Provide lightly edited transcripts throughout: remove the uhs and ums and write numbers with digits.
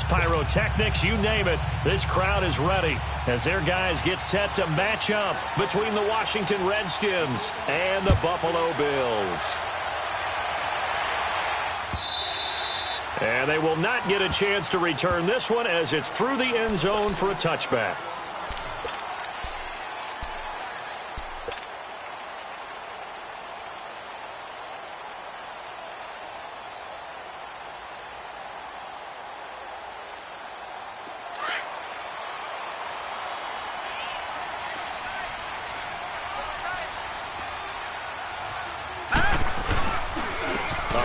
fireworks, pyrotechnics, you name it. This crowd is ready as their guys get set to match up between the Washington Redskins and the Buffalo Bills. And they will not get a chance to return this one as it's through the end zone for a touchback.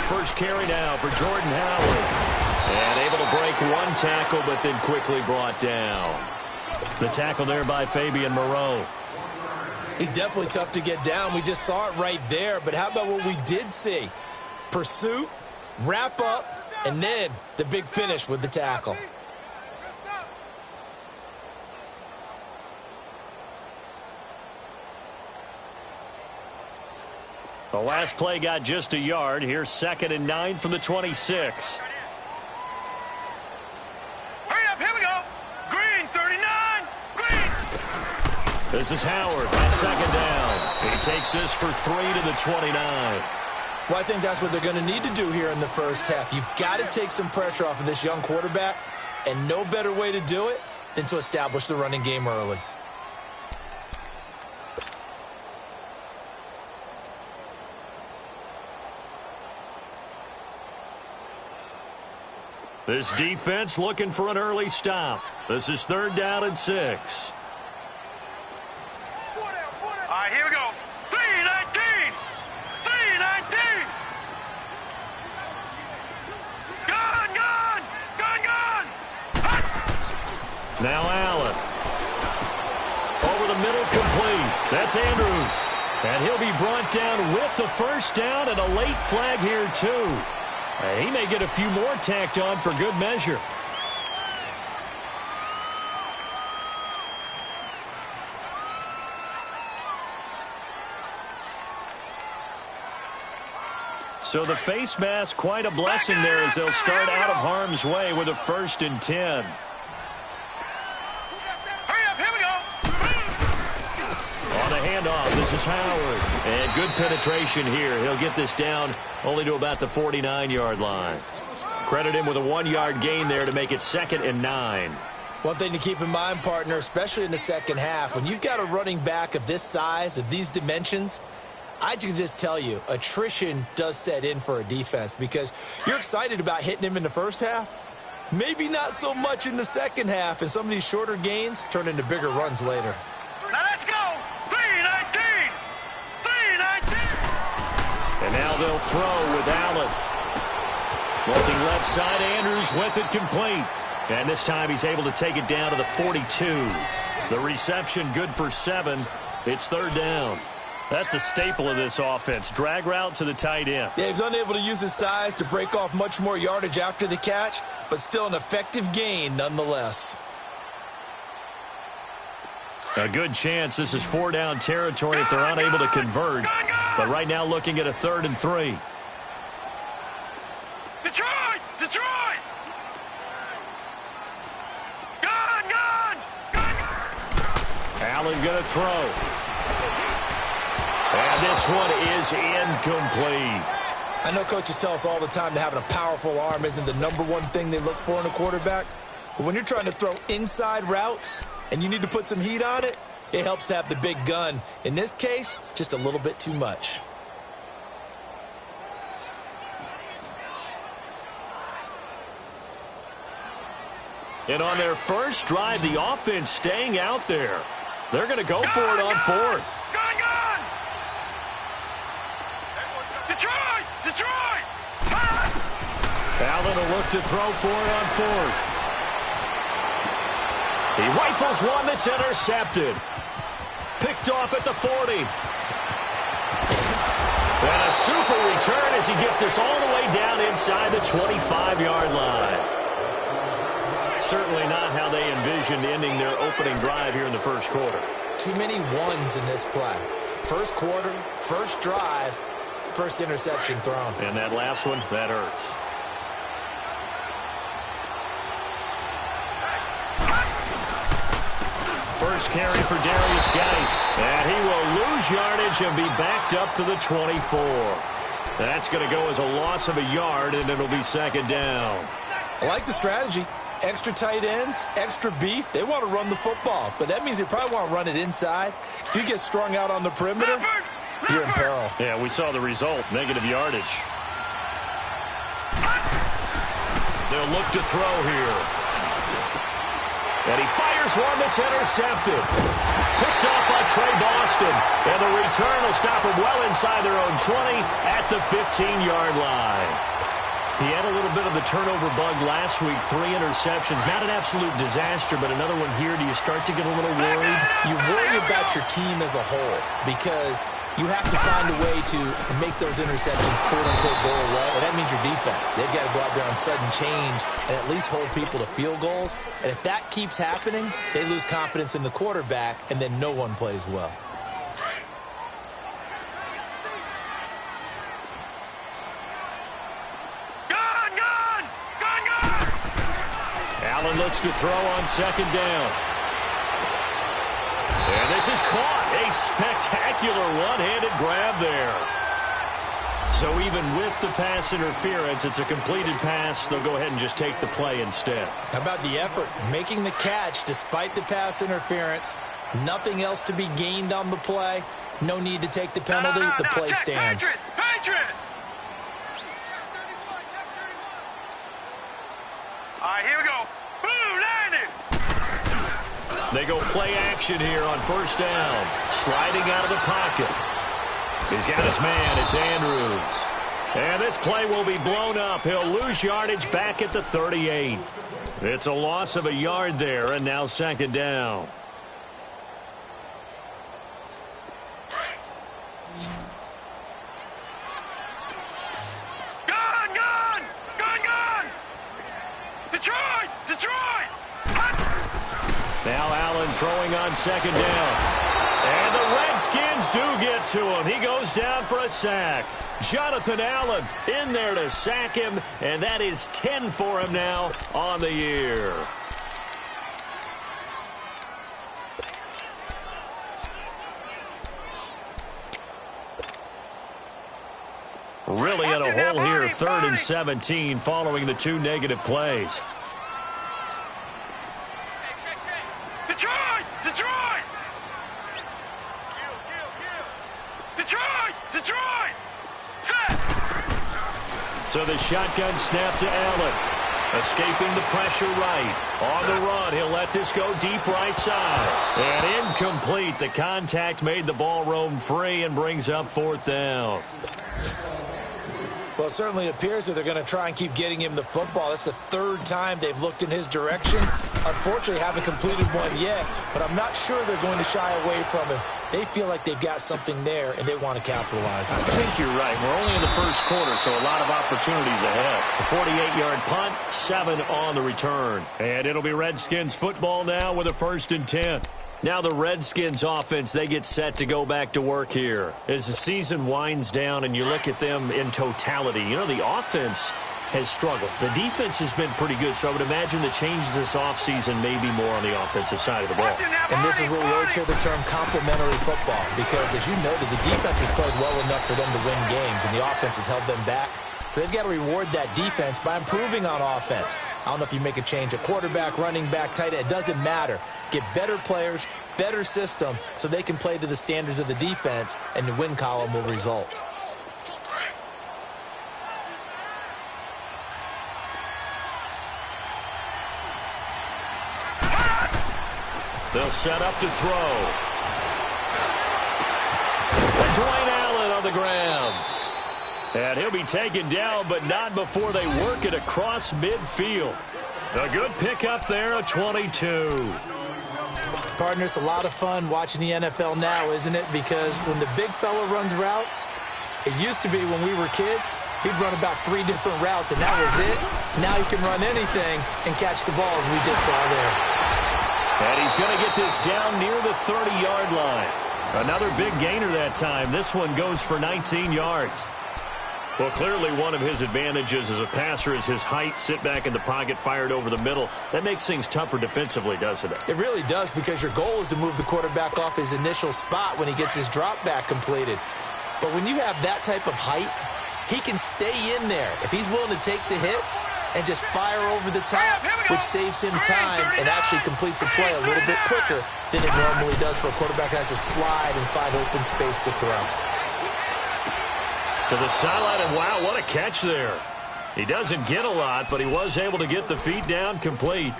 First carry now for Jordan Howard. And able to break one tackle, but then quickly brought down. The tackle there by Fabian Moreau. He's definitely tough to get down. We just saw it right there. But how about what we did see? Pursuit, wrap up, and then the big finish with the tackle. The last play got just a yard. Here's 2nd and 9 from the 26. Hurry up, here we go. Green, 39, green. This is Howard on 2nd down. He takes this for 3 to the 29. Well, I think that's what they're going to need to do here in the first half. You've got to take some pressure off of this young quarterback, and no better way to do it than to establish the running game early. This defense looking for an early stop. This is 3rd down and 6. All right, here we go. 3-19. 3-19. Gun. Now Allen. Over the middle, complete. That's Andrews. And he'll be brought down with the first down and a late flag here, too. He may get a few more tacked on for good measure. So the face mask, quite a blessing there as they'll start out of harm's way with a 1st and 10. Hurry up, here we go. On the handoff, this is Howard. And good penetration here. He'll get this down only to about the 49-yard line. Credit him with a 1-yard gain there to make it 2nd and 9. One thing to keep in mind, partner, especially in the second half, when you've got a running back of this size, of these dimensions, I can just tell you, attrition does set in for a defense because you're excited about hitting him in the first half. Maybe not so much in the second half, and some of these shorter gains turn into bigger runs later. Now let's go. 3-19. 3-19. And now they'll throw with Allen. Looking left side, Andrews with it complete. And this time he's able to take it down to the 42. The reception good for 7. It's 3rd down. That's a staple of this offense. Drag route to the tight end. Yeah, he's unable to use his size to break off much more yardage after the catch, but still an effective gain nonetheless. A good chance this is 4-down territory if they're unable to convert. But right now looking at a 3rd and 3. Detroit! Gun! Allen going to throw. And this one is incomplete. I know coaches tell us all the time that having a powerful arm isn't the #1 thing they look for in a quarterback. But when you're trying to throw inside routes and you need to put some heat on it, it helps to have the big gun. In this case, just a little bit too much. And on their first drive, the offense staying out there. They're going to go for it on 4th. Gun! Detroit! Allen will look to throw for it on 4th. He rifles one that's intercepted. Picked off at the 40. And a super return as he gets us all the way down inside the 25-yard line. Certainly not how they envisioned ending their opening drive here in the first quarter. Too many ones in this play. First quarter, first drive, first interception thrown. And that last one, that hurts. first carry for Darius Geis. And he will lose yardage and be backed up to the 24. That's going to go as a loss of a yard, and it'll be second down. I like the strategy. Extra tight ends, extra beef. They want to run the football, but that means they probably want to run it inside. If you get strung out on the perimeter, you're in peril. Yeah, we saw the result, negative yardage. They'll look to throw here. And he fires one that's intercepted. Picked off by Trey Boston. And the return will stop him well inside their own 20 at the 15-yard line. He had a little bit of the turnover bug last week, 3 interceptions. Not an absolute disaster, but another one here. Do you start to get a little worried? You worry about your team as a whole because you have to find a way to make those interceptions, quote-unquote, go away. And that means your defense. They've got to go out there on sudden change and at least hold people to field goals. And if that keeps happening, they lose confidence in the quarterback, and then no one plays well. Allen looks to throw on second down. And this is caught. A spectacular one-handed grab there. So even with the pass interference, it's a completed pass. They'll go ahead and just take the play instead. How about the effort? Making the catch despite the pass interference. Nothing else to be gained on the play. No need to take the penalty. The play stands. Patriot! All right, here we go. Boom, landed. They go play action here on first down. Sliding out of the pocket. He's got his man. It's Andrews. And this play will be blown up. He'll lose yardage back at the 38. It's a loss of a yard there, and now second down. Detroit! Now Allen throwing on second down. And the Redskins do get to him. He goes down for a sack. Jonathan Allen in there to sack him, and that is 10 for him now on the year. Really in a hole here, 3rd and 17 following the 2 negative plays. Detroit! Set! So the shotgun snap to Allen. Escaping the pressure right. On the run, he'll let this go deep right side. And incomplete. The contact made the ball roam free and brings up 4th down. Well, it certainly appears that they're going to try and keep getting him the football. That's the 3rd time they've looked in his direction. Unfortunately, haven't completed one yet, but I'm not sure they're going to shy away from him. They feel like they've got something there, and they want to capitalize on it. I think you're right. We're only in the first quarter, so a lot of opportunities ahead. A 48-yard punt, 7 on the return. And it'll be Redskins football now with a 1st and 10. Now the Redskins offense, they get set to go back to work here. As the season winds down and you look at them in totality, you know, the offense has struggled. The defense has been pretty good, so I would imagine the changes this offseason may be more on the offensive side of the ball. And this is where we always hear the term complementary football, because as you noted, the defense has played well enough for them to win games, and the offense has held them back. So they've got to reward that defense by improving on offense. I don't know if you make a change at quarterback, running back, tight end. It doesn't matter. Get better players, better system, so they can play to the standards of the defense, and the win column will result. They'll set up to throw. And Dwayne Allen on the ground. And he'll be taken down, but not before they work it across midfield. A good pickup there, a 22. Partner, it's a lot of fun watching the NFL now, isn't it? Because when the big fella runs routes, it used to be when we were kids, he'd run about 3 different routes, and that was it. Now he can run anything and catch the ball, as we just saw there. And he's going to get this down near the 30-yard line. Another big gainer that time. This one goes for 19 yards. Well, clearly one of his advantages as a passer is his height. Sit back in the pocket, fired over the middle. That makes things tougher defensively, doesn't it? It really does, because your goal is to move the quarterback off his initial spot when he gets his drop back completed. But when you have that type of height, he can stay in there if he's willing to take the hits and just fire over the top, which saves him time and actually completes a play a little bit quicker than it normally does for a quarterback who has to slide and find open space to throw. To the sideline, and wow, what a catch there. He doesn't get a lot, but he was able to get the feet down complete.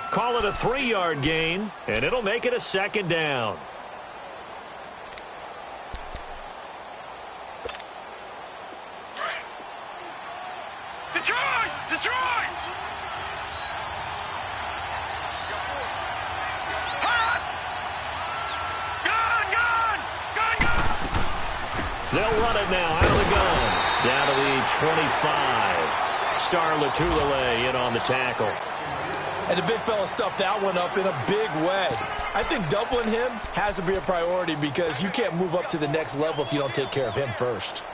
Call it a 3-yard gain, and it'll make it a 2nd down. Detroit! Detroit! They'll run it now out of the gun. Down to the 25. Star Latulele in on the tackle. And the big fella stuffed that one up in a big way. I think doubling him has to be a priority, because you can't move up to the next level if you don't take care of him first.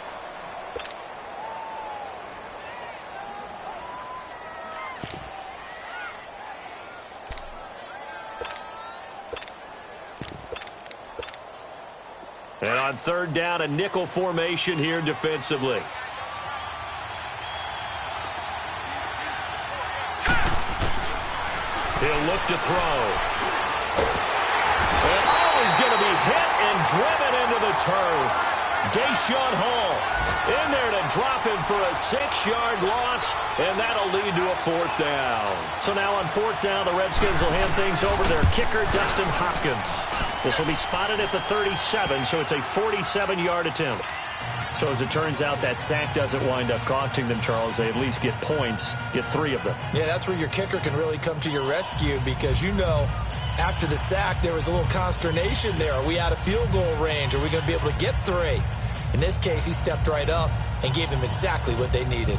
And on 3rd down, a nickel formation here defensively. He'll look to throw. And he's going to be hit and driven into the turf. Deshaun Hall in there to drop him for a 6-yard loss, and that'll lead to a 4th down. So now on 4th down, the Redskins will hand things over to their kicker, Dustin Hopkins. This will be spotted at the 37, so it's a 47-yard attempt. So as it turns out, that sack doesn't wind up costing them, Charles. They at least get points, get 3 of them. Yeah, that's where your kicker can really come to your rescue, because you know after the sack there was a little consternation there. Are we out of field goal range? Are we going to be able to get 3? In this case, he stepped right up and gave them exactly what they needed.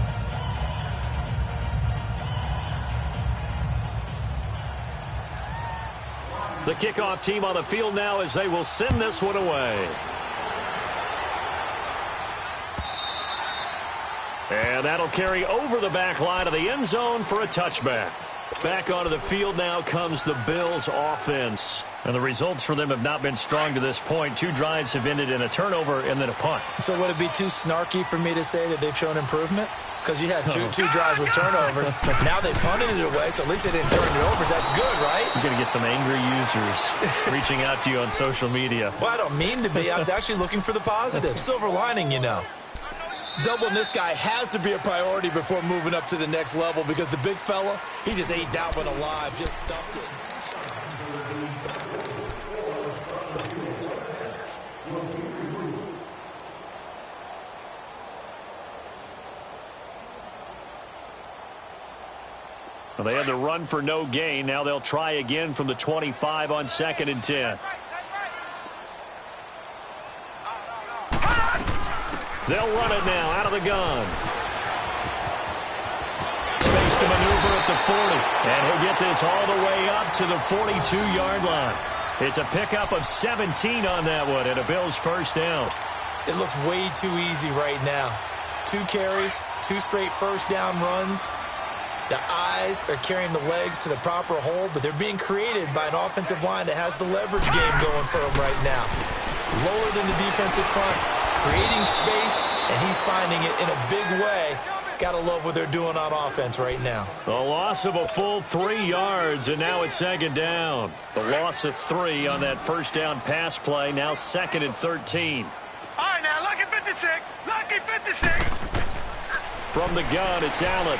The kickoff team on the field now as they will send this one away. And that'll carry over the back line of the end zone for a touchback. Back onto the field now comes the Bills offense. And the results for them have not been strong to this point. 2 drives have ended in a turnover and then a punt. So would it be too snarky for me to say that they've shown improvement? Because you had two drives with turnovers. Now they punted it away, so at least they didn't turn it over. That's good, right? You're going to get some angry users reaching out to you on social media. Well, I don't mean to be. I was actually looking for the positive. Silver lining, you know. Doubling this guy has to be a priority before moving up to the next level, because the big fella, he just ate that one alive, just stuffed it. Well, they had the run for no gain. Now they'll try again from the 25 on 2nd and 10. They'll run it now out of the gun. Space to maneuver at the 40. And he'll get this all the way up to the 42-yard line. It's a pickup of 17 on that one and a Bills 1st down. It looks way too easy right now. 2 carries, 2 straight 1st down runs. The eyes are carrying the legs to the proper hold, but they're being created by an offensive line that has the leverage game going for them right now. Lower than the defensive front, creating space, and he's finding it in a big way. Gotta love what they're doing on offense right now. A loss of a full 3 yards, and now it's 2nd down. The loss of 3 on that 1st down pass play, now 2nd and 13. All right, now, lucky 56. Lucky 56. From the gun, it's Allen.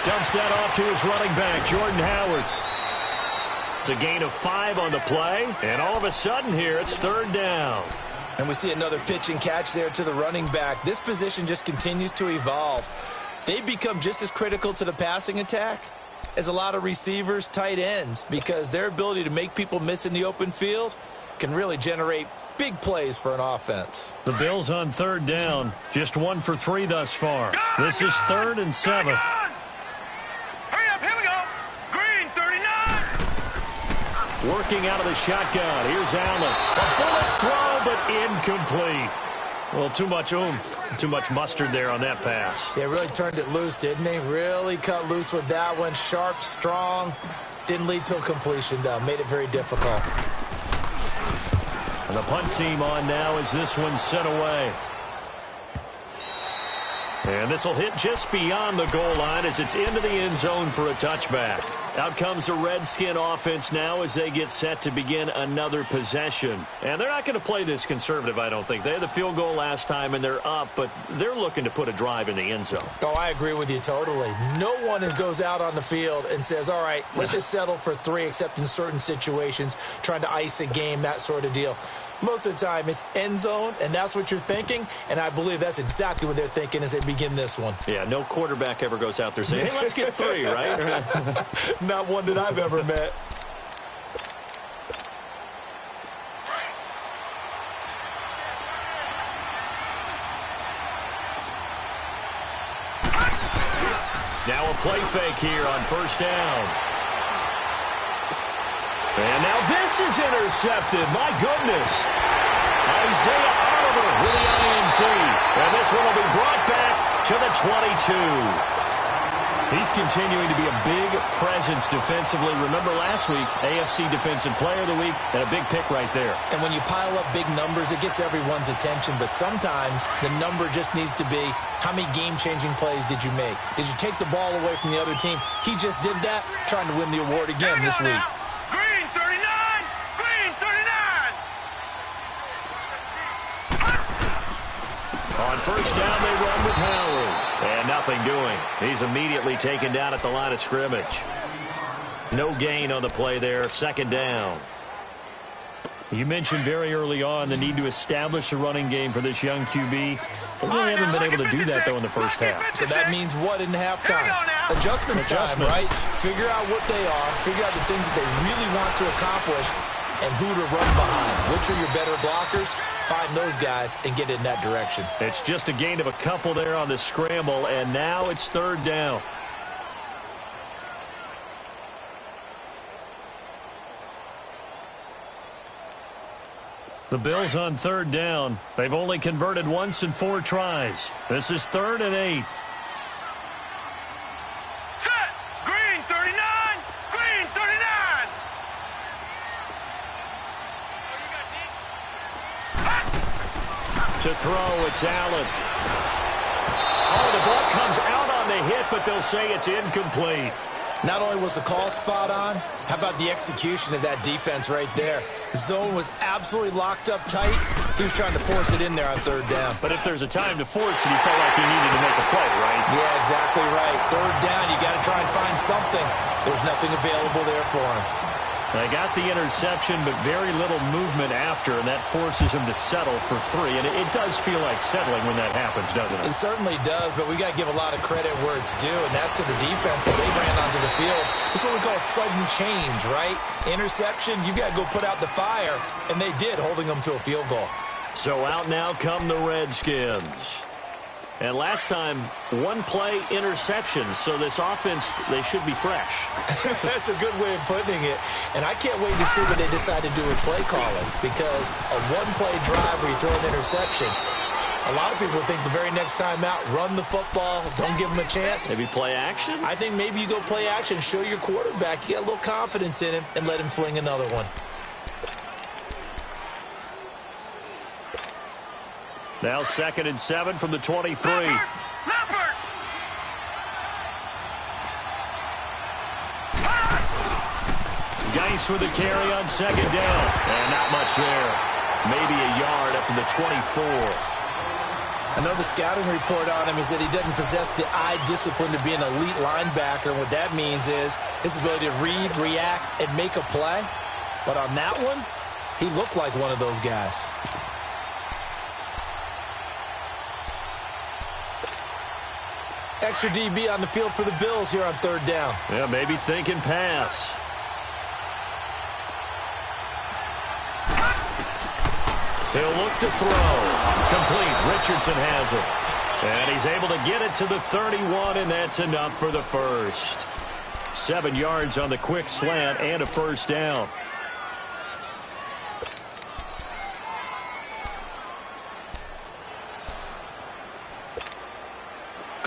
Dumps that off to his running back, Jordan Howard. It's a gain of 5 on the play, and all of a sudden here, it's 3rd down. And we see another pitch and catch there to the running back. This position just continues to evolve. They've become just as critical to the passing attack as a lot of receivers, tight ends, because their ability to make people miss in the open field can really generate big plays for an offense. The Bills on 3rd down, just 1 for 3 thus far. This is 3rd and 7. Hurry up, here we go. Green, 39. Working out of the shotgun. Here's Allen. A bullet throw, but incomplete. Well, too much oomph, too much mustard there on that pass. Yeah, really turned it loose, didn't he? Really cut loose with that one. Sharp, strong. Didn't lead to a completion, though. Made it very difficult. And the punt team on now as this one's sent away. And this will hit just beyond the goal line as it's into the end zone for a touchback. Out comes the Redskin offense now as they get set to begin another possession. And they're not going to play this conservative, I don't think. They had the field goal last time, and they're up, but they're looking to put a drive in the end zone. Oh, I agree with you totally. No one goes out on the field and says, all right, let's just settle for 3, except in certain situations, trying to ice a game, that sort of deal. Most of the time, it's end zone, and that's what you're thinking, and I believe that's exactly what they're thinking as they begin this one. Yeah, no quarterback ever goes out there saying, hey, let's get 3, right? Not one that I've ever met. Now a play fake here on first down. And now this is intercepted. My goodness. Isaiah Oliver with the INT. And this one will be brought back to the 22. He's continuing to be a big presence defensively. Remember last week, AFC Defensive Player of the Week, and a big pick right there. And when you pile up big numbers, it gets everyone's attention. But sometimes the number just needs to be, how many game-changing plays did you make? Did you take the ball away from the other team? He just did that, trying to win the award again this week. Green 39! Green 39! On first down, they run with Howard. And nothing doing. He's immediately taken down at the line of scrimmage. No gain on the play there. Second down. You mentioned very early on the need to establish a running game for this young QB. They really haven't been able to do that, though, in the first half. So that means what in halftime? Adjustments time, right? Figure out what they are. Figure out the things that they really want to accomplish and who to run behind. Which are your better blockers? Find those guys and get in that direction. It's just a gain of a couple there on the scramble, and now it's third down. The Bills on third down. They've only converted once in 4 tries. This is 3rd and 8. Set! Green 39! Green 39! To throw, it's Allen. Oh, the ball comes out on the hit, but they'll say it's incomplete. Not only was the call spot on, how about the execution of that defense right there? The zone was absolutely locked up tight. He was trying to force it in there on third down. But if there's a time to force it, he felt like he needed to make a play, right? Yeah, exactly right. Third down, you got to try and find something. There's nothing available there for him. They got the interception, but very little movement after, and that forces him to settle for 3. And it does feel like settling when that happens, doesn't it? It certainly does, but we got to give a lot of credit where it's due, and that's to the defense because they ran onto the field. This is what we call sudden change, right? Interception, you got to go put out the fire, and they did, holding them to a field goal. So out now come the Redskins. And last time, 1 play interception. So this offense, they should be fresh. That's a good way of putting it. And I can't wait to see what they decide to do with play calling, because a 1-play drive where you throw an interception, a lot of people think the very next time out, run the football, don't give them a chance. Maybe play action? I think maybe you go play action, show your quarterback, you got a little confidence in him, and let him fling another one. Now 2nd and 7 from the 23. Leopard! Geis with the carry on 2nd down. And not much there. Maybe a yard up to the 24. I know the scouting report on him is that he doesn't possess the eye discipline to be an elite linebacker. And what that means is his ability to read, react, and make a play. But on that one, he looked like one of those guys. Extra DB on the field for the Bills here on third down. Yeah, maybe thinking pass. He'll look to throw. Complete. Richardson has it. And he's able to get it to the 31, and that's enough for the first. 7 yards on the quick slant and a first down.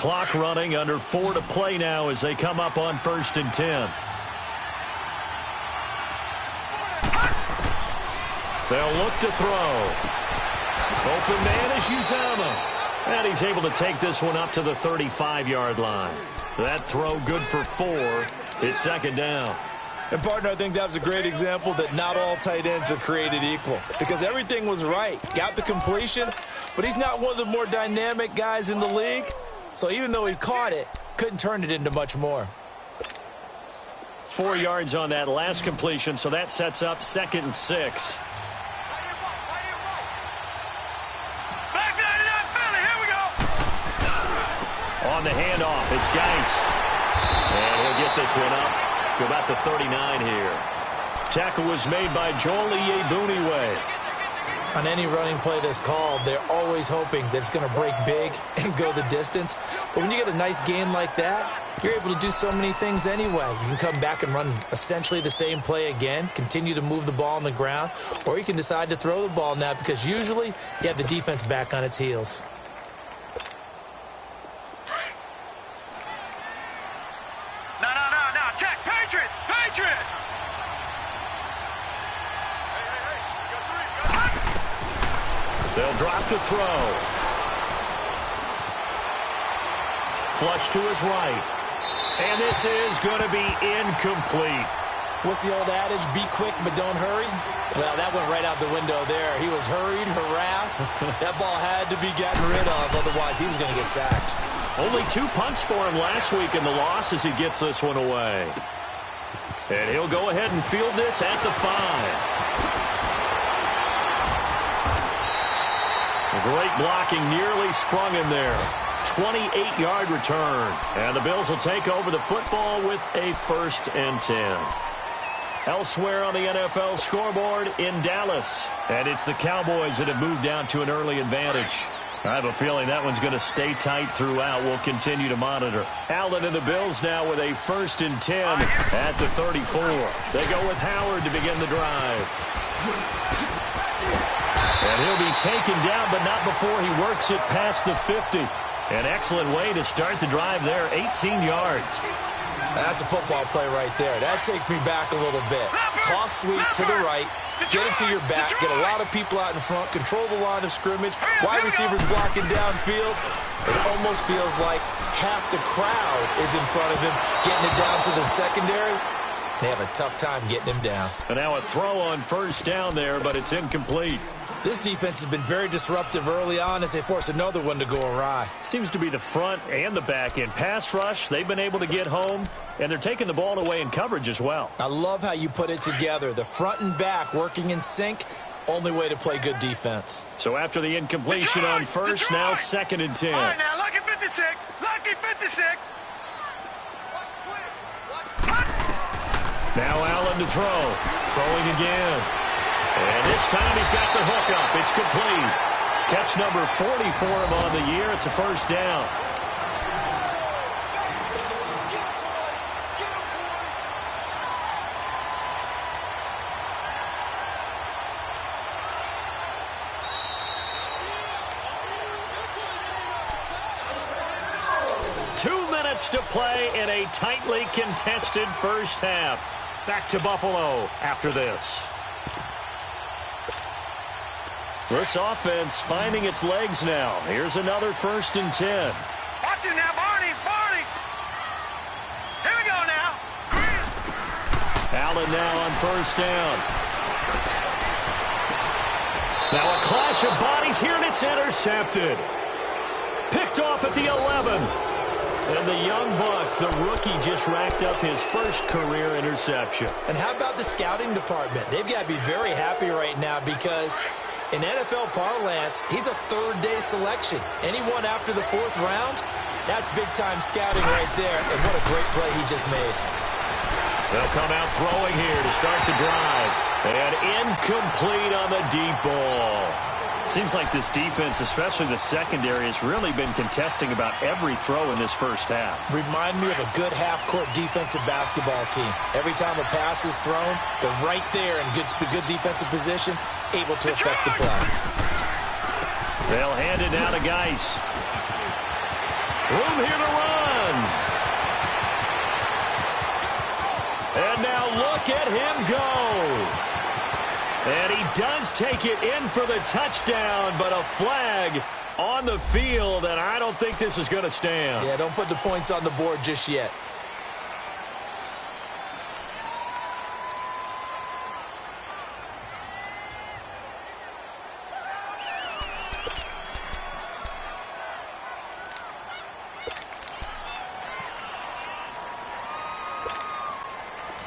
clock running, under 4 to play now as they come up on 1st and 10. They'll look to throw. Open man is Uzama. And he's able to take this one up to the 35-yard line. That throw good for 4. It's 2nd down. And, partner, I think that was a great example that not all tight ends are created equal, because everything was right. Got the completion, but he's not one of the more dynamic guys in the league. So even though he caught it, couldn't turn it into much more. 4 yards on that last completion, so that sets up 2nd and 6. On the handoff, it's Geis. And he'll get this one up to about the 39 here. Tackle was made by Joel Iyiegbuniwe. On any running play that's called, they're always hoping that it's going to break big and go the distance. But when you get a nice gain like that, you're able to do so many things anyway. You can come back and run essentially the same play again, continue to move the ball on the ground, or you can decide to throw the ball now because usually you have the defense back on its heels. They'll drop to throw. Flush to his right. And this is going to be incomplete. What's the old adage? Be quick, but don't hurry? Well, that went right out the window there. He was hurried, harassed. That ball had to be gotten rid of, otherwise he was going to get sacked. Only 2 punts for him last week in the loss as he gets this one away. And he'll go ahead and field this at the 5. Great blocking, nearly sprung him there. 28-yard return. And the Bills will take over the football with a 1st and 10. Elsewhere on the NFL scoreboard in Dallas. And it's the Cowboys that have moved down to an early advantage. I have a feeling that one's going to stay tight throughout. We'll continue to monitor. Allen and the Bills now with a 1st and 10 at the 34. They go with Howard to begin the drive. And he'll be taken down, but not before he works it past the 50. An excellent way to start the drive there, 18 yards. That's a football play right there. That takes me back a little bit. Toss sweep to the right, get it to your back, get a lot of people out in front, control the line of scrimmage, wide receivers blocking downfield. It almost feels like half the crowd is in front of him, getting it down to the secondary. They have a tough time getting him down. And now a throw on 1st down there, but it's incomplete. This defense has been very disruptive early on as they force another one to go awry. Seems to be the front and the back end. Pass rush, they've been able to get home, and they're taking the ball away in coverage as well. I love how you put it together. The front and back working in sync, only way to play good defense. So after the incompletion on 1st, now 2nd and 10. All right, now, lucky 56. Lucky 56. Now Allen to throw. Throwing again. And this time he's got the hook up. It's complete. Catch number 40 for him on the year. It's a 1st down. To play in a tightly contested 1st half. Back to Buffalo after this. This offense finding its legs now. Here's another 1st and 10. Watch it now, Barney. Barney. Here we go now. Allen now on 1st down. Now a clash of bodies here, and it's intercepted. Picked off at the 11. And the young buck, the rookie, just racked up his 1st career interception. And how about the scouting department? They've got to be very happy right now because in NFL parlance, he's a 3rd-day selection. Anyone after the 4th round, that's big-time scouting right there. And what a great play he just made. They'll come out throwing here to start the drive. And incomplete on the deep ball. Seems like this defense, especially the secondary, has really been contesting about every throw in this 1st half. Remind me of a good half-court defensive basketball team. Every time a pass is thrown, they're right there in good defensive position, able to affect the play. They'll hand it down to Geis. Room here to run. And now look at him go. And he does take it in for the touchdown, but a flag on the field, and I don't think this is going to stand. Yeah, don't put the points on the board just yet.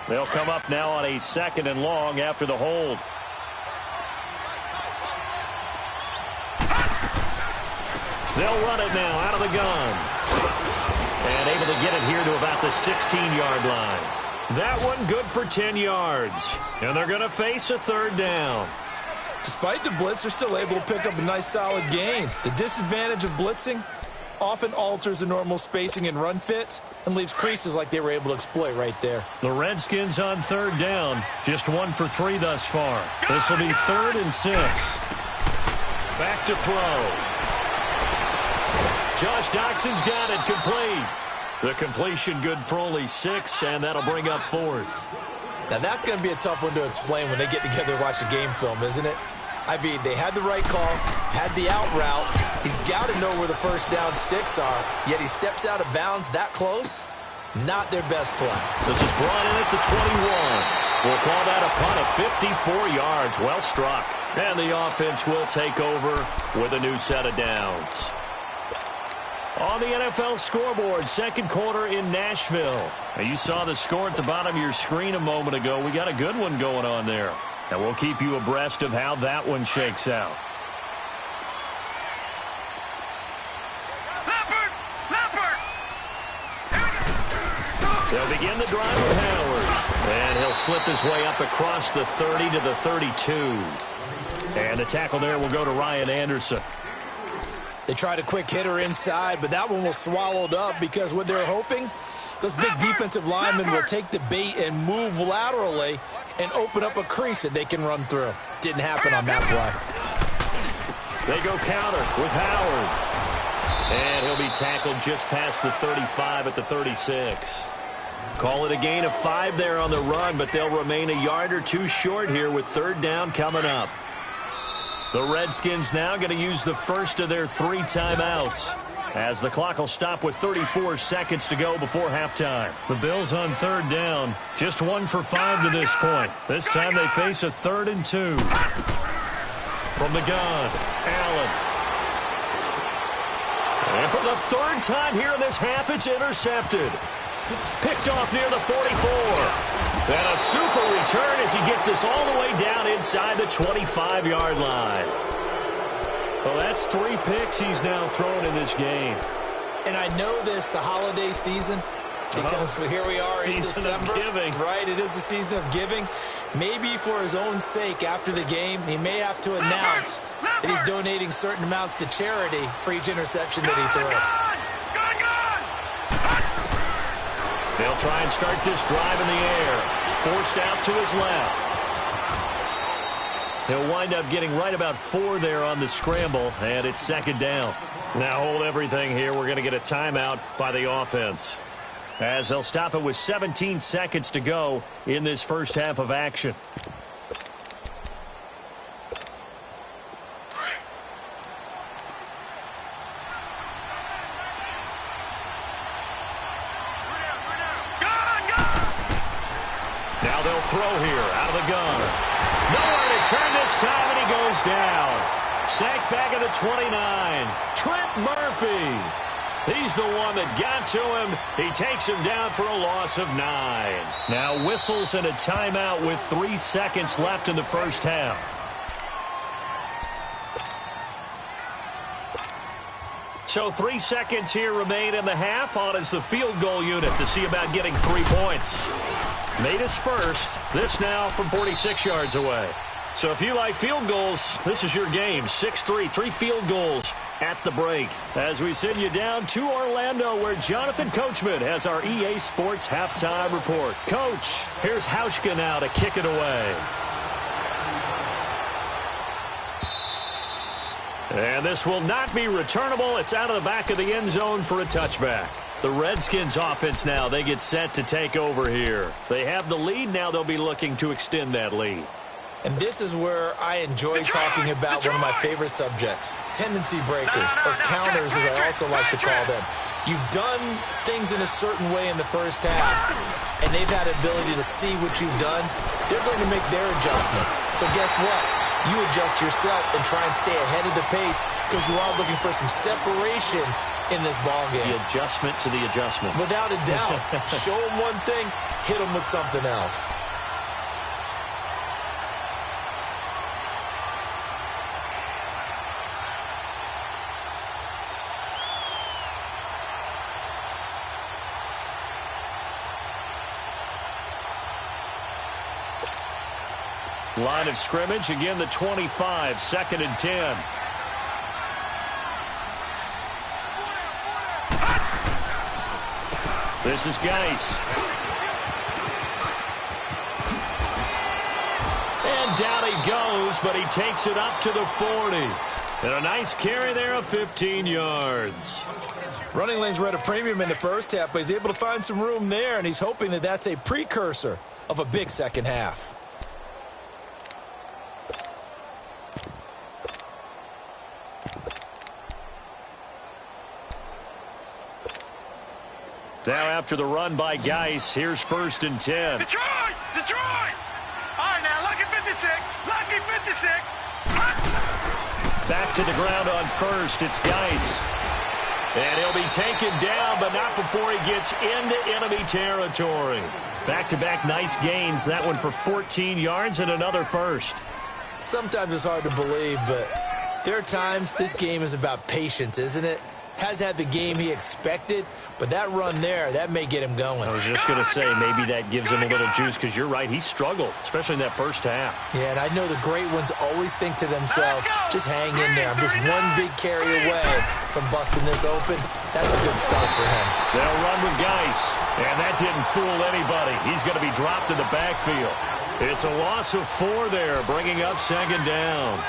They'll come up now on a 2nd and long after the hold. They'll run it now out of the gun. And able to get it here to about the 16-yard line. That one good for 10 yards. And they're going to face a 3rd down. Despite the blitz, they're still able to pick up a nice solid gain. The disadvantage of blitzing often alters the normal spacing and run fits and leaves creases like they were able to exploit right there. The Redskins on 3rd down. Just 1 for 3 thus far. This will be 3rd and 6. Back to throw. Josh Doxson's got it complete. The completion good for only 6, and that'll bring up 4th. Now that's going to be a tough one to explain when they get together and watch a game film, isn't it? I mean, they had the right call, had the out route. He's got to know where the first down sticks are, yet he steps out of bounds that close. Not their best play. This is brought in at the 21. We'll call that a punt of 54 yards. Well struck. And the offense will take over with a new set of downs. On the NFL scoreboard, 2nd quarter in Nashville. Now, you saw the score at the bottom of your screen a moment ago. We got a good one going on there. And we'll keep you abreast of how that one shakes out. They'll begin the drive with Howard. And he'll slip his way up across the 30 to the 32. And the tackle there will go to Ryan Anderson. They tried a quick hitter inside, but that one was swallowed up because what they're hoping, those big defensive linemen will take the bait and move laterally and open up a crease that they can run through. Didn't happen on that play. They go counter with Howard. And he'll be tackled just past the 35 at the 36. Call it a gain of 5 there on the run, but they'll remain a yard or 2 short here with 3rd down coming up. The Redskins now going to use the first of their 3 timeouts, as the clock will stop with 34 seconds to go before halftime. The Bills on 3rd down, just 1 for 5 to this point. This time they face a 3rd and 2. From the gun, Allen. And for the 3rd time here in this half, it's intercepted. Picked off near the 44. And a super return as he gets us all the way down inside the 25-yard line. Well, that's 3 picks he's now thrown in this game. And I know this, the holiday season, because here we are in December. Season of giving. Right, it is the season of giving. Maybe for his own sake after the game, he may have to announce that he's donating certain amounts to charity for each interception that he threw. They'll try and start this drive in the air. Forced out to his left. He'll wind up getting right about 4 there on the scramble, and it's 2nd down. Now hold everything here. We're going to get a timeout by the offense, as they'll stop it with 17 seconds to go in this first half of action. Now they'll throw here out of the gun. Nowhere to turn this time, and he goes down. Sacked back at the 29. Trent Murphy. He's the one that got to him. He takes him down for a loss of 9. Now whistles and a timeout with 3 seconds left in the first half. So 3 seconds here remain in the half. On is the field goal unit to see about getting 3 points. Made his first. This now from 46 yards away. So if you like field goals, this is your game. 6-3, 3 field goals at the break. As we send you down to Orlando, where Jonathan Coachman has our EA Sports halftime report. Coach, here's Hauschka now to kick it away. And this will not be returnable. It's out of the back of the end zone for a touchback. The Redskins offense now, they get set to take over here. They have the lead. Now they'll be looking to extend that lead. And this is where I enjoy talking about one of my favorite subjects, tendency breakers, or counters as I also like to call them. You've done things in a certain way in the first half, and they've had ability to see what you've done. They're going to make their adjustments. So guess what? You adjust yourself and try and stay ahead of the pace because you are looking for some separation in this ball game. The adjustment to the adjustment. Without a doubt. Show them one thing, hit them with something else. Line of scrimmage, again the 25, 2nd and 10. This is Geis. And down he goes, but he takes it up to the 40. And a nice carry there of 15 yards. Running lanes were at a premium in the first half, but he's able to find some room there, and he's hoping that that's a precursor of a big second half. Now after the run by Geis, here's 1st and 10. Detroit! Detroit! All right, now, lucky 56. Lucky 56. Back to the ground on 1st. It's Geis. And he'll be taken down, but not before he gets into enemy territory. Back-to-back nice gains. That one for 14 yards and another 1st. Sometimes it's hard to believe, but there are times this game is about patience, isn't it? Has had the game he expected, but that run there, that may get him going. I was just going to say, maybe that gives him a little juice, because you're right, he struggled, especially in that first half. Yeah, and I know the great ones always think to themselves, just hang in there. I'm just one big carry away from busting this open. That's a good start for him. They'll run with Geis, and that didn't fool anybody. He's going to be dropped in the backfield. It's a loss of 4 there, bringing up 2nd down.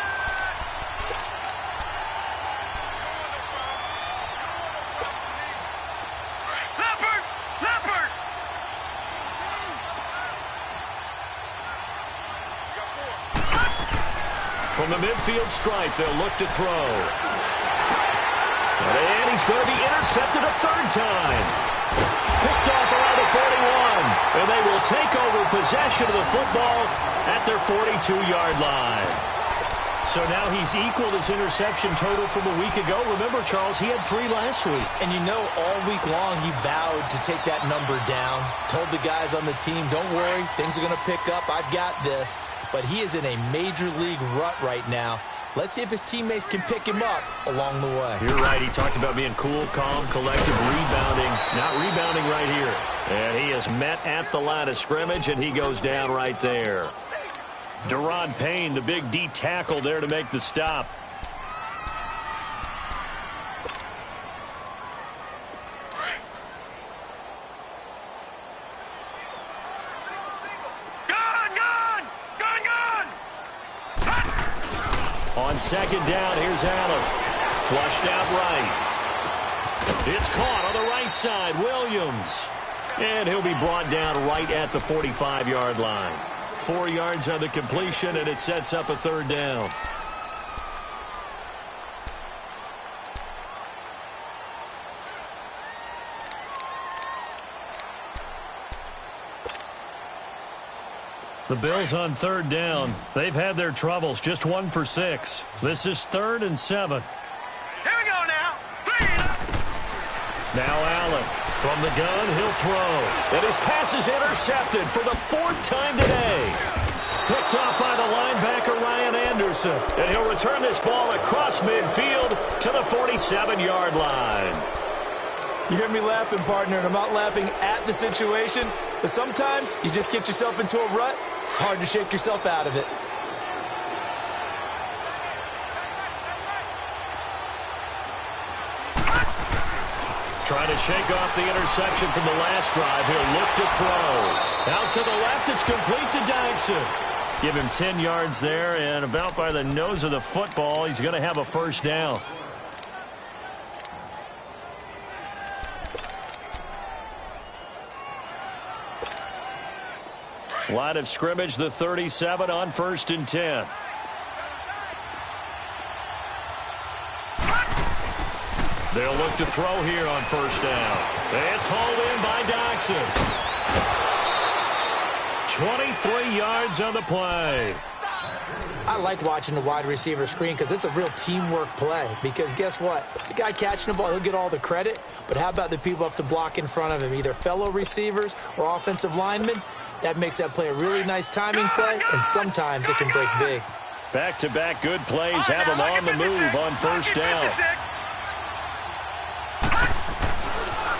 From the midfield stripe, they'll look to throw. And he's going to be intercepted a 3rd time. Picked off around the 41. And they will take over possession of the football at their 42-yard line. So now he's equaled his interception total from a week ago. Remember, Charles, he had 3 last week. And you know, all week long he vowed to take that number down. Told the guys on the team, don't worry, things are going to pick up. I've got this. But he is in a major league rut right now. Let's see if his teammates can pick him up along the way. You're right. He talked about being cool, calm, collective, rebounding. Not rebounding right here. And he is met at the line of scrimmage, and he goes down right there. Deron Payne, the big D tackle there to make the stop. On 2nd down, here's Allen. Flushed out right. It's caught on the right side. Williams. And he'll be brought down right at the 45-yard line. 4 yards on the completion, and it sets up a 3rd down. The Bills on 3rd down. They've had their troubles. Just 1 for 6. This is 3rd and 7. Here we go now. Now Allen. From the gun, he'll throw. And his pass is intercepted for the 4th time today. Picked off by the linebacker, Ryan Anderson. And he'll return this ball across midfield to the 47-yard line. You hear me laughing, partner, and I'm not laughing at the situation, but sometimes you just get yourself into a rut. It's hard to shake yourself out of it. Trying to shake off the interception from the last drive. He'll look to throw. Out to the left, it's complete to Dodson. Give him 10 yards there, and about by the nose of the football, he's going to have a first down. Line of scrimmage, the 37 on 1st and 10. They'll look to throw here on 1st down. It's hauled in by Doxson. 23 yards on the play. I like watching the wide receiver screen because it's a real teamwork play. Because guess what? The guy catching the ball, he'll get all the credit. But how about the people up to block in front of him, either fellow receivers or offensive linemen? That makes that play a really nice timing play, and sometimes it can break big. Back-to-back good plays have them on the move on 1st down.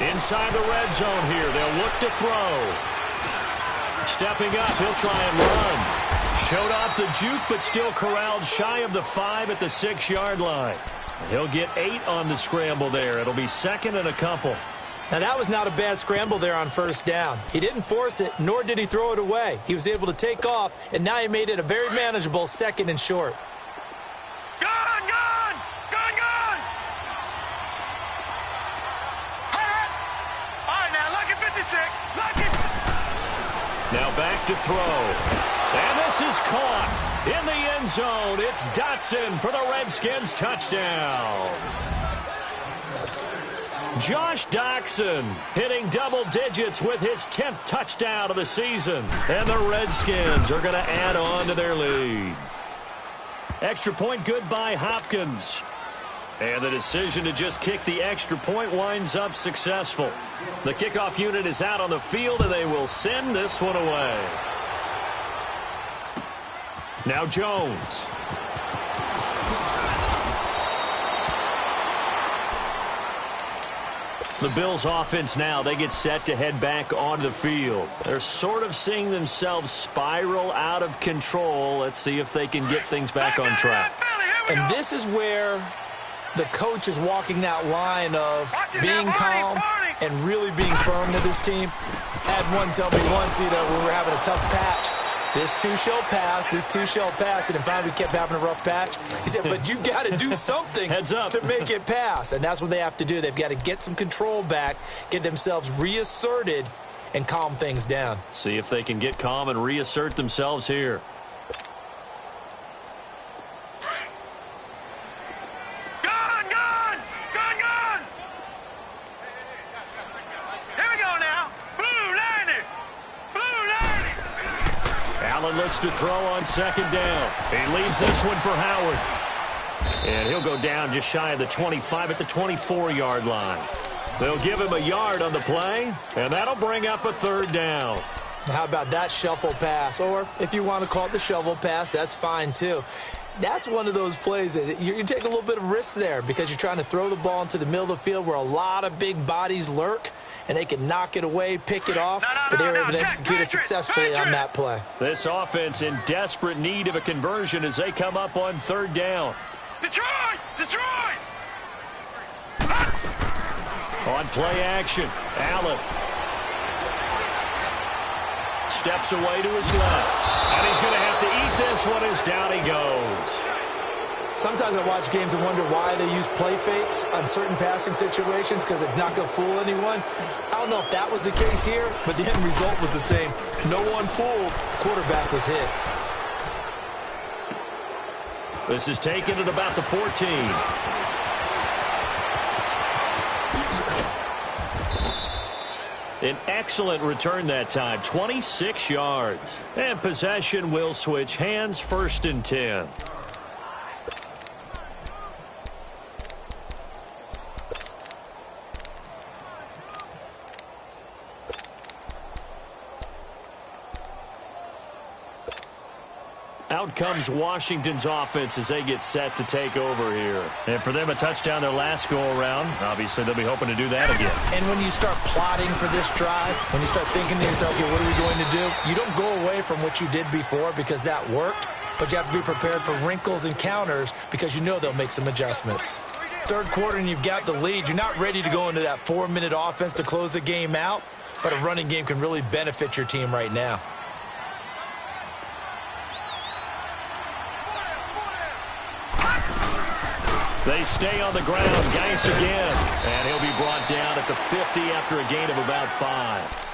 Inside the red zone here, they'll look to throw. Stepping up, he'll try and run. Showed off the juke, but still corralled shy of the 5 at the 6-yard line. He'll get 8 on the scramble there. It'll be 2nd and a couple. Now, that was not a bad scramble there on 1st down. He didn't force it, nor did he throw it away. He was able to take off, and now he made it a very manageable 2nd and short. Gone, gone, gone, gone. All right, now, lucky 56, lucky. Now back to throw. And this is caught in the end zone. It's Dotson for the Redskins touchdown. Josh Doxson hitting double digits with his 10th touchdown of the season. And the Redskins are going to add on to their lead. Extra point good by Hopkins. And the decision to just kick the extra point winds up successful. The kickoff unit is out on the field, and they will send this one away. Now Jones. The Bills offense now, they get set to head back onto the field. They're sort of seeing themselves spiral out of control. Let's see if they can get things back on track. And this is where the coach is walking that line of being calm and really being firm with his team. Had one tell me once, when we were having a tough patch, this too shall pass, this too shall pass. And then finally we kept having a rough patch. He said, but you've got to do something to make it pass. And that's what they have to do. They've got to get some control back, get themselves reasserted, and calm things down. See if they can get calm and reassert themselves here. Looks to throw on 2nd down. He leaves this one for Howard. And he'll go down just shy of the 25 at the 24-yard line. They'll give him a yard on the play, and that'll bring up a 3rd down. How about that shuffle pass? Or if you want to call it the shovel pass, that's fine too. That's one of those plays that you take a little bit of risk there because you're trying to throw the ball into the middle of the field where a lot of big bodies lurk, and they can knock it away, pick it off, but they were able to execute it successfully on that play. This offense in desperate need of a conversion as they come up on 3rd down. Detroit! Detroit! On play action, Allen steps away to his left. And he's going to have to eat this one as down he goes. Sometimes I watch games and wonder why they use play fakes on certain passing situations because it's not going to fool anyone. I don't know if that was the case here, but the end result was the same. No one fooled. Quarterback was hit. This is taken at about the 14. An excellent return that time, 26 yards. And possession will switch hands, 1st and 10. Out comes Washington's offense as they get set to take over here. And for them, a touchdown their last go-around. Obviously, they'll be hoping to do that again. And when you start plotting for this drive, when you start thinking to yourself, okay, what are we going to do? You don't go away from what you did before because that worked, but you have to be prepared for wrinkles and counters because you know they'll make some adjustments. 3rd quarter and you've got the lead. You're not ready to go into that 4-minute offense to close the game out, but a running game can really benefit your team right now. They stay on the ground. Geis again. And he'll be brought down at the 50 after a gain of about 5.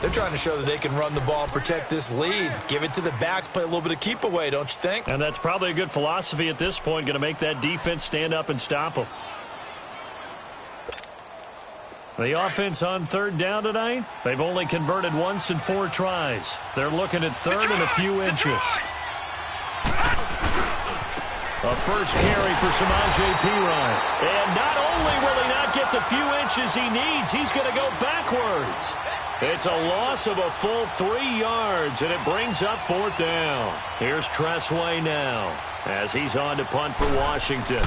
They're trying to show that they can run the ball and protect this lead. Give it to the backs, play a little bit of keep away, don't you think? And that's probably a good philosophy at this point. Going to make that defense stand up and stop them. The offense on third down tonight, they've only converted once in 4 tries. They're looking at third and a few inches. A first carry for Samaje Perine. And not only will he not get the few inches he needs, he's going to go backwards. It's a loss of a full 3 yards, and it brings up 4th down. Here's Tressway now as he's on to punt for Washington.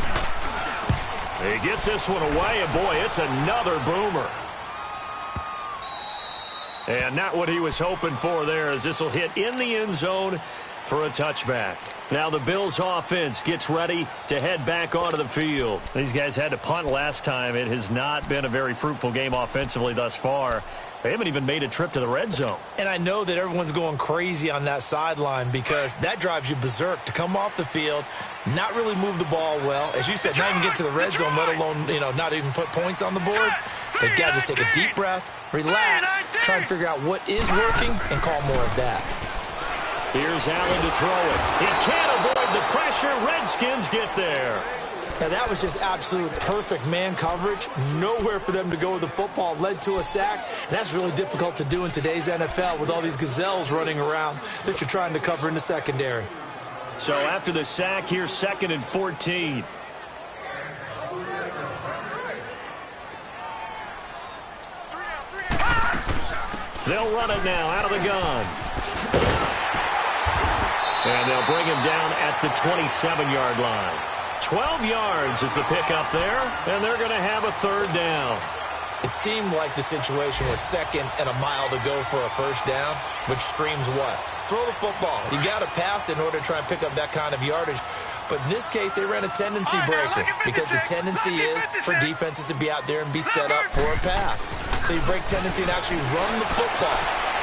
He gets this one away, and boy, it's another boomer. And not what he was hoping for there, as this will hit in the end zone for a touchback. Now the Bills offense gets ready to head back onto the field. These guys had to punt last time. It has not been a very fruitful game offensively thus far. They haven't even made a trip to the red zone. And I know that everyone's going crazy on that sideline because that drives you berserk to come off the field, not really move the ball well. As you said, not even get to the red zone, let alone, not even put points on the board. They've got to just take a deep breath, relax, try and figure out what is working, and call more of that. Here's Allen to throw it. He can't avoid the pressure. Redskins get there. Now, that was just absolute perfect man coverage. Nowhere for them to go with the football. Led to a sack. And that's really difficult to do in today's NFL with all these gazelles running around that you're trying to cover in the secondary. So after the sack, here's 2nd and 14. They'll run it now out of the gun. And they'll bring him down at the 27-yard line. 12 yards is the pickup there, and they're going to have a 3rd down. It seemed like the situation was 2nd and a mile to go for a 1st down, which screams what? Throw the football. You got to pass in order to try and pick up that kind of yardage. But in this case, they ran a tendency breaker because the tendency is for defenses to be out there and be set up for a pass. So you break tendency and actually run the football.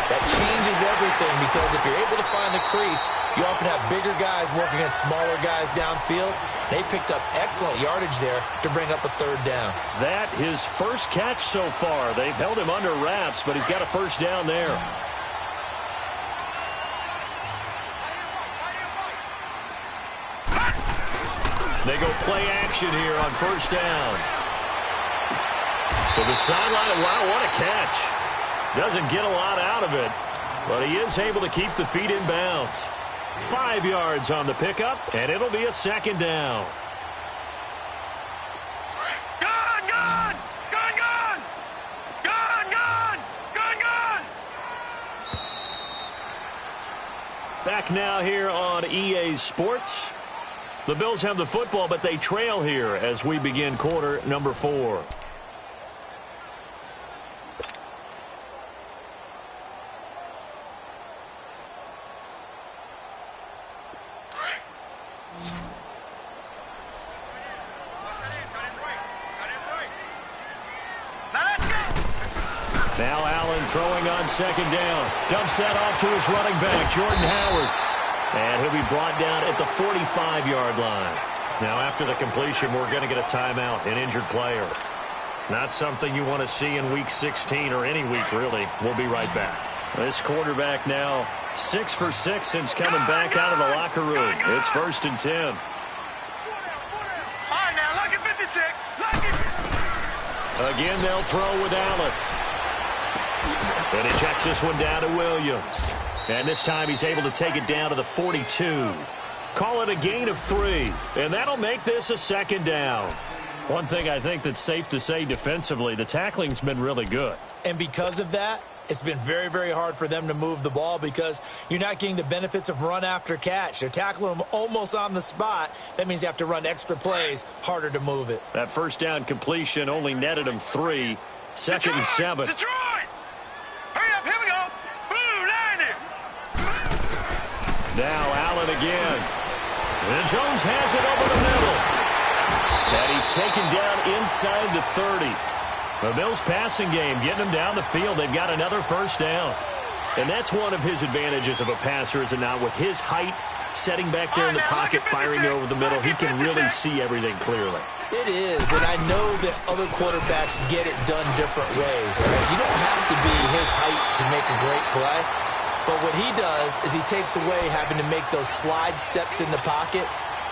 That changes everything because if you're able to find a crease, you often have bigger guys working against smaller guys downfield. They picked up excellent yardage there to bring up a 3rd down. That his first catch so far. They've held him under wraps, but he's got a 1st down there. They go play action here on 1st down. To the sideline. Wow, what a catch. Doesn't get a lot out of it, but he is able to keep the feet in bounds. 5 yards on the pickup, and it'll be a 2nd down. Gun, gun! Gun, gun! Gun, gun! Gun, gun! Back now here on EA Sports. The Bills have the football, but they trail here as we begin quarter number 4. Now Allen throwing on 2nd down. Dumps that off to his running back, Jordan Howard. And he'll be brought down at the 45-yard line. Now after the completion, we're going to get a timeout, an injured player. Not something you want to see in Week 16 or any week, really. We'll be right back. This quarterback now 6 for 6 since coming back out of the locker room. It's 1st and 10. All right, now, lucky 56. Lucky. Again, they'll throw with Allen. And he checks this one down to Williams. And this time he's able to take it down to the 42. Call it a gain of 3. And that'll make this a 2nd down. One thing I think that's safe to say defensively, the tackling's been really good. And because of that, it's been very, very hard for them to move the ball because you're not getting the benefits of run after catch. They're tackling them almost on the spot. That means you have to run extra plays, harder to move it. That 1st down completion only netted him 3. 2nd and 7. Detroit! Hurry up, here we go. Blue, line it. Now Allen again. And Jones has it over the middle. And he's taken down inside the 30. The Bills passing game getting them down the field. They've got another 1st down. And that's one of his advantages of a passer, is it not? With his height, setting back there in the pocket, firing over the middle, he can really see everything clearly. It is, and I know that other quarterbacks get it done different ways. Right? You don't have to be his height to make a great play, but what he does is he takes away having to make those slide steps in the pocket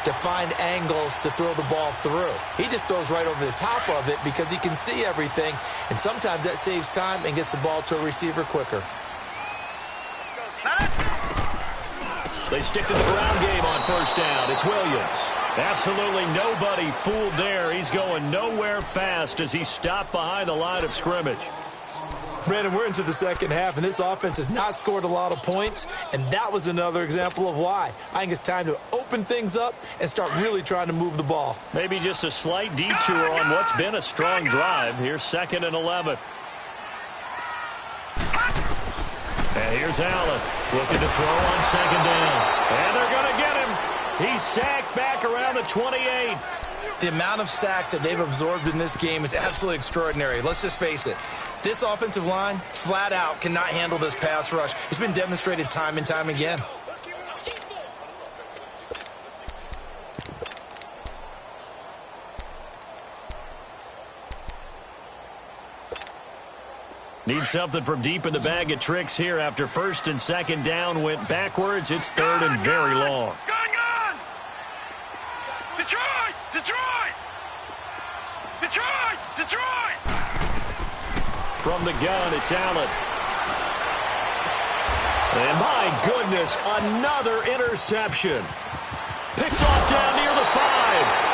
to find angles to throw the ball through. He just throws right over the top of it because he can see everything, and sometimes that saves time and gets the ball to a receiver quicker. They stick to the ground game on first down. It's Williams. Absolutely nobody fooled there. He's going nowhere fast as he stopped behind the line of scrimmage. Brandon, we're into the second half, and this offense has not scored a lot of points, and that was another example of why. I think it's time to open things up and start really trying to move the ball. Maybe just a slight detour on what's been a strong drive. Here's 2nd and 11. And here's Allen looking to throw on 2nd down. And they're going to get him. He's sacked back around the 28. The amount of sacks that they've absorbed in this game is absolutely extraordinary. Let's just face it. This offensive line, flat out, cannot handle this pass rush. It's been demonstrated time and time again. Need something from deep in the bag of tricks here after 1st and 2nd down went backwards. It's 3rd and very long. Gun! Detroit! Detroit! Detroit! Detroit! From the gun, it's Allen. And my goodness, another interception. Picked off down near the 5.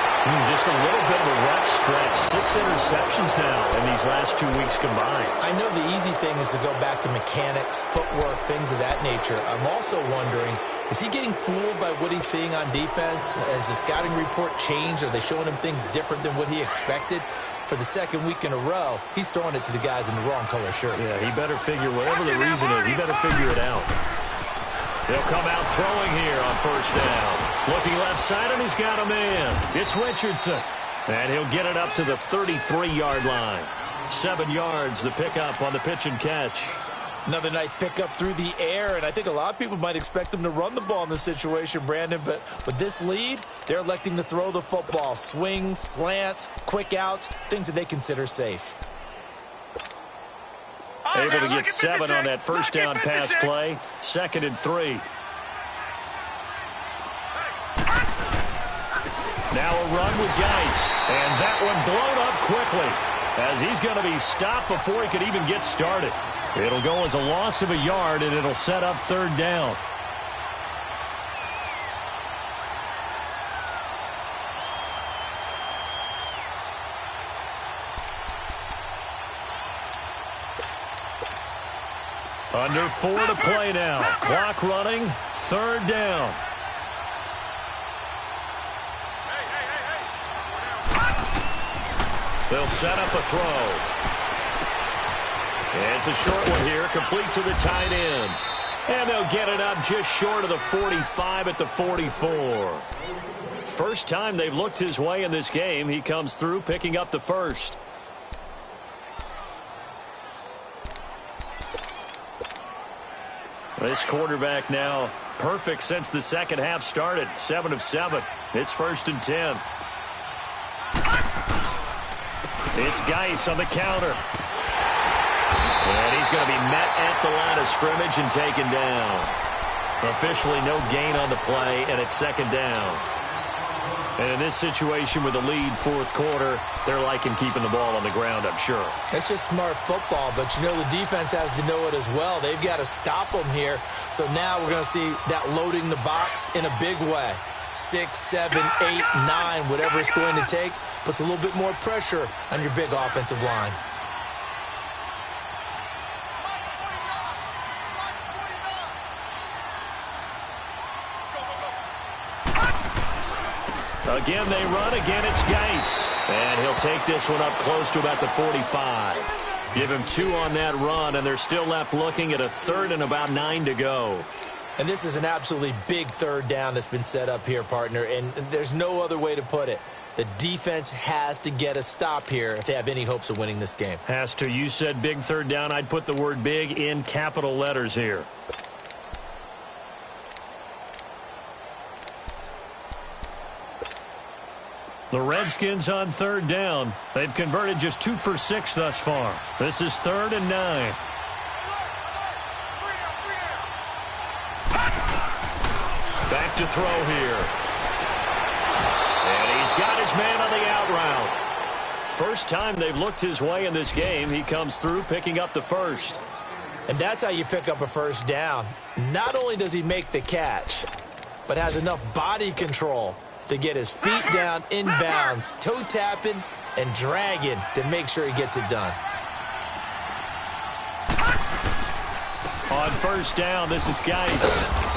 Just a little bit of a rough stretch. 6 interceptions now in these last 2 weeks combined. I know the easy thing is to go back to mechanics, footwork, things of that nature. I'm also wondering, is he getting fooled by what he's seeing on defense? Has the scouting report changed? Are they showing him things different than what he expected? For the 2nd week in a row, he's throwing it to the guys in the wrong color shirts. Yeah, he better figure, whatever the reason is, he better figure it out. They'll come out throwing here on 1st down. Looking left side, and he's got a man. It's Richardson. And he'll get it up to the 33-yard line. 7 yards, the pickup on the pitch and catch. Another nice pickup through the air, and I think a lot of people might expect them to run the ball in this situation, Brandon, but with this lead, they're electing to throw the football. Swings, slants, quick outs, things that they consider safe. Able to get 7 on that 1st down pass play. 2nd and 3. Now a run with Geis, and that one blown up quickly as he's going to be stopped before he could even get started. It'll go as a loss of a yard, and it'll set up 3rd down. Under 4 to play now. Clock running. 3rd down. They'll set up a throw. And it's a short one here, complete to the tight end. And they'll get it up just short of the 45 at the 44. First time they've looked his way in this game. He comes through picking up the 1st. This quarterback now perfect since the 2nd half started. 7 of 7. It's 1st and 10. It's Geis on the counter. And he's going to be met at the line of scrimmage and taken down. Officially no gain on the play, and it's 2nd down. And in this situation with the lead 4th quarter, they're liking keeping the ball on the ground, I'm sure. It's just smart football, but you know the defense has to know it as well. They've got to stop them here. So now we're going to see that loading the box in a big way. 6, 7, 8, 9, whatever it's going to take, puts a little bit more pressure on your big offensive line. Again, they run. Again, it's Geis. And he'll take this one up close to about the 45. Give him 2 on that run, and they're still left looking at a 3rd and about 9 to go. And this is an absolutely big 3rd down that's been set up here, partner, and there's no other way to put it. The defense has to get a stop here if they have any hopes of winning this game. Has to. You said big third down. I'd put the word big in capital letters here. The Redskins on third down. They've converted just 2 for 6 thus far. This is 3rd and 9. Back to throw here. And he's got his man on the out route. First time they've looked his way in this game. He comes through picking up the first. And that's how you pick up a first down. Not only does he make the catch, but has enough body control to get his feet down inbounds, toe tapping and dragging to make sure he gets it done. On first down, this is Geis.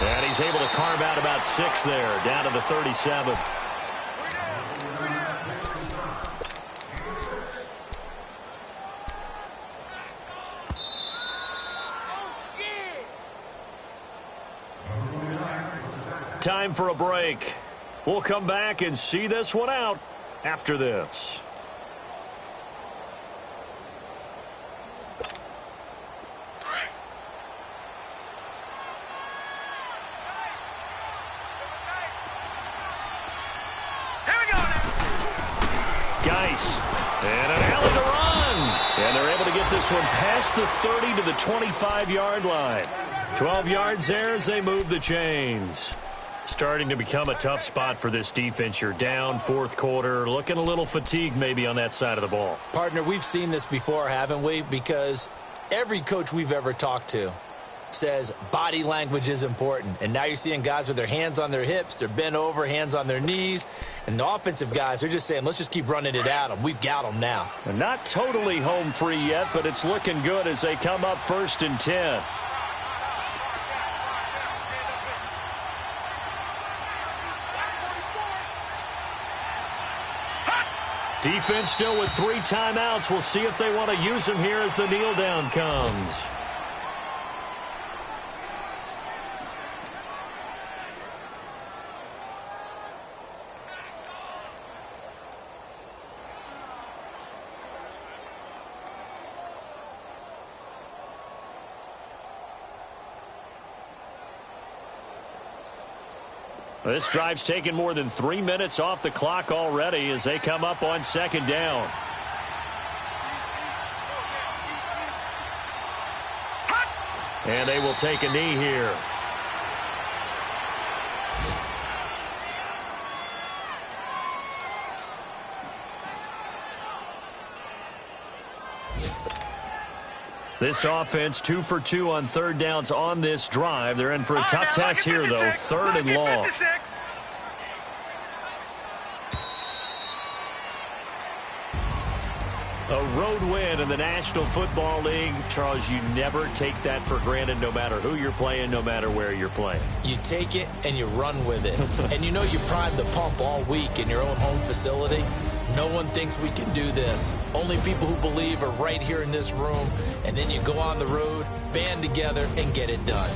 And he's able to carve out about 6 there, down to the 37. Time for a break. We'll come back and see this one out after this. Geis, and an alley to run. And they're able to get this one past the 30 to the 25-yard line. 12 yards there as they move the chains. Starting to become a tough spot for this defense. You're down, 4th quarter, looking a little fatigued maybe on that side of the ball. Partner, we've seen this before, haven't we? Because every coach we've ever talked to says body language is important. And now you're seeing guys with their hands on their hips, they're bent over, hands on their knees. And the offensive guys, they're just saying, let's just keep running it at them. We've got them now. And not totally home free yet, but it's looking good as they come up 1st and 10. Defense still with 3 timeouts. We'll see if they want to use them here as the kneel down comes. This drive's taken more than 3 minutes off the clock already as they come up on 2nd down. And they will take a knee here. This offense 2 for 2 on 3rd downs on this drive. They're in for a tough test here, though. 3rd and long. A road win in the National Football League. Charles, you never take that for granted no matter who you're playing, no matter where you're playing. You take it and you run with it. And you know you primed the pump all week in your own home facility. No one thinks we can do this. Only people who believe are right here in this room. And then you go on the road, band together, and get it done.